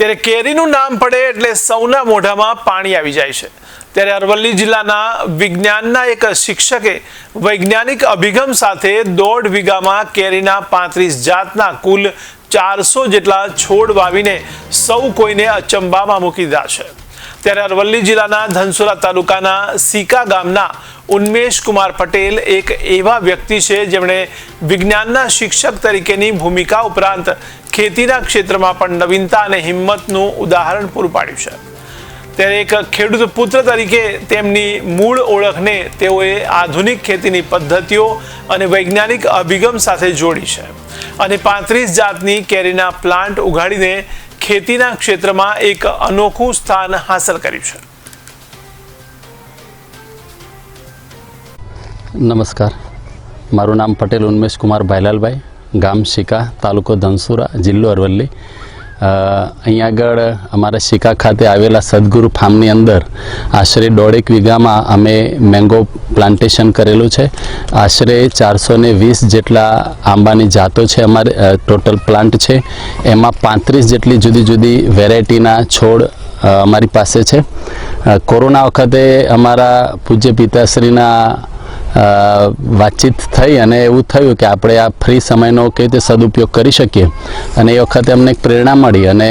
ત્યારે કેરીનું નામ પડે એટલે સૌના મોઢામાં પાણી આવી જાય છે। ત્યારે અરવલ્લી જિલ્લાના વિજ્ઞાનના એક શિક્ષકે વૈજ્ઞાનિક અભિગમ સાથે 1.5 વીઘામાં કેરીના 35 જાતના કુલ 400 જેટલા છોડ વાવીને સૌ કોઈને અચંબામાં મૂકી દીધા છે। ત્યારે અરવલ્લી જિલ્લાના ધનસુરા તાલુકાના સીકા ગામના ઉન્મેશ કુમાર પટેલ એક એવા વ્યક્તિ છે જેમણે વિજ્ઞાનના શિક્ષક તરીકેની ભૂમિકા ઉપરાંત ખેતીના ક્ષેત્રમાં પણ નવીનતા અને હિંમતનું ઉદાહરણ પૂરું પાડ્યું છે। ત્યારે એક ખેડૂત પુત્ર તરીકે તેમની મૂળ ઓળખને તેઓએ આધુનિક ખેતીની પદ્ધતિઓ અને વૈજ્ઞાનિક અભિગમ સાથે જોડી છે અને 35 જાતની કેરીના પ્લાન્ટ ઉગાડીને ખેતીના ક્ષેત્રમાં એક અનોખું સ્થાન હાંસલ કર્યું છે। नमस्कार, मारू नाम पटेल उन्मेश कुमार भाईलालभाई, गाम शीका, तालुको धनसुरा, जिल्लो अरवल्ली। अहीं आगळ अमारा शीका खाते आवेला सद्गुरु फार्मनी अंदर आश्रे 1.5 वीघामां अमे मैंगो प्लांटेशन करेलुं छे। आश्रे 420 जेटला आंबानी जातो छे। अमारे टोटल प्लांट छे एमां 35 जेटली जुदी जुदी वेरायटीना छोड़ अमारी पासे छे। कोरोना वखते अमारा पूज्य पिताश्रीना वातचीत थई अने एवुं थयुं कि आपणे आ फ्री समयनो केवी रीते सदुपयोग करी शकीए अने ए वखते अमने एक प्रेरणा मळी अने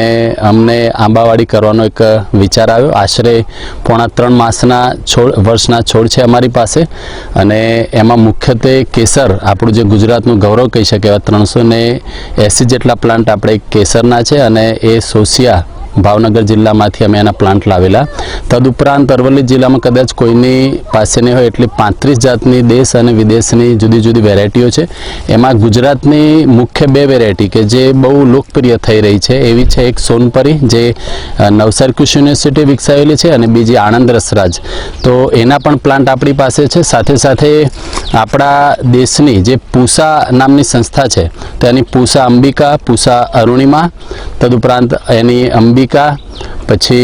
अमने आंबावाड़ी करवानो एक विचार आव्यो। आश्रे 3.5 मासना छोड़ वर्षना छोड़ छे अमारी पासे अने एमां मुख्यत्वे केसर आपणुं जे गुजरातनुं गौरव कही शकाय 380 जेटला प्लांट आपणे केसरना छे अने ए सोसिया भावनगर जिल्ला में अमे एना प्लांट लावेला। तदुपरांत अरवल्ली जिल्ला में कदाच कोईनी पासे नहीं होय एटली 35 जातनी देश और विदेशनी जुदी जुदी वेरायटीओ छे। एमां गुजरातनी मुख्य 2 वेरायटी के जे बहु लोकप्रिय थई रही है एवी छे एक सोनपरी जे नवसारी कृषि यूनिवर्सिटी विकसावेली छे अने बीजी आनंद रसराज। तो एना पण प्लांट आपणी पासे छे। साथे साथे आपणा देशनी जे पूसा नामनी संस्था छे तेनी पूसा अंबिका, पूसा अरुणिमा, तदुपरांत एनी अंबिका पछी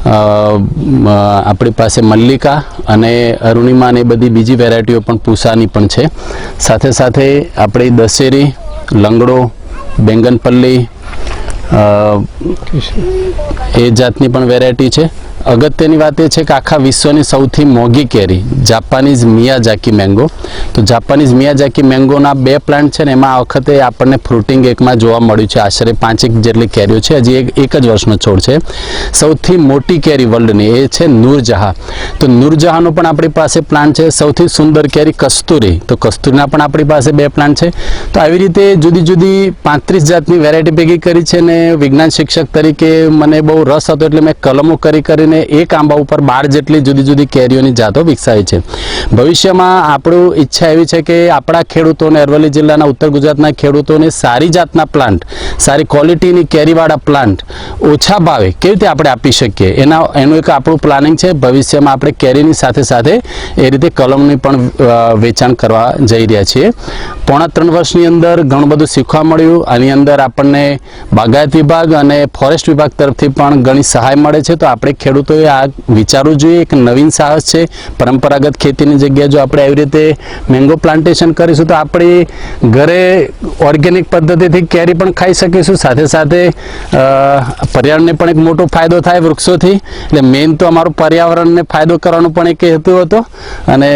अपनी पास मल्लिका अने अरुणिमा ने बधी बीजी वेरायटीओ पण पूसानी पण छे। साथे साथे अपनी दशेरी, लंगड़ो, बेंगनपल्ली ए जातनी पण वेरायटी छे। अगत्यनी बात ए छे कि आखा विश्वनी सौथी मोंघी केरी जापानीज मियाजाकी मैंगो। तो जापानीज मियाजाकी मैंगोना 2 प्लांट छे ने एमां आ वखते आपणे फ्रूटिंग एकमां जोवा मळ्युं छे। आश्रे 5 जेटली केरीओ छे। हजी एक ज वर्षनो छोड़ छे। सौथी मोटी केरी वर्ल्डनी ए छे नूरजहाँ। तो नूरजहाँनो पण आपणी पासे प्लांट छे। सौथी सुंदर केरी कस्तूरी, तो कस्तूरीना पण आपणी पासे 2 प्लांट छे। तो आवी रीते जुदी जुदी 35 जातनी वेरायटी भेगी करी छे ने विज्ञान शिक्षक तरीके मने बहु रस हतो एटले मैं कलमो करी एक आंबा पर 12 जेटली जुदी जुदी केरीओनी जातो विकसावी छे। भविष्यमां आपणी इच्छा एवी छे कि आपणा खेडूतोने अरवल्ली जिल्लाना उत्तर गुजरातना खेडूतोने सारी जातना प्लांट, सारी क्वॉलिटीनी केरीवाळा प्लांट ओछा भावे केवी रीते आपणे आपी शकीए एनुं एक आपणुं प्लानिंग छे। भविष्यमां आपणे केरीनी साथे साथे ए रीते कलमनी पण वेचाण करवा जई रह्या छीए। 3.5 वर्षनी अंदर घणुं बधुं शीखवा मळ्युं। आनी अंदर आपणने बागायत विभाग अने फॉरेस्ट विभाग तरफथी पण घणी सहाय मळे छे। तो आपणे खेडूतोए आ विचारવું જોઈએ। एक नवीन साहस છે। परंपरागत ખેતીની જગ્યાએ જો આપણે આવી રીતે મેંગો પ્લાન્ટેશન કરીશું તો આપણે ઘરે ઓર્ગેનિક પદ્ધતિથી કેરી પણ ખાઈ શકીશું। સાથે સાથે પર્યાવરણને પણ એક મોટો ફાયદો થાય વૃક્ષોથી। એટલે મેઇન તો અમારો પર્યાવરણને ફાયદો કરવાનો પણ એક હેતુ હતો અને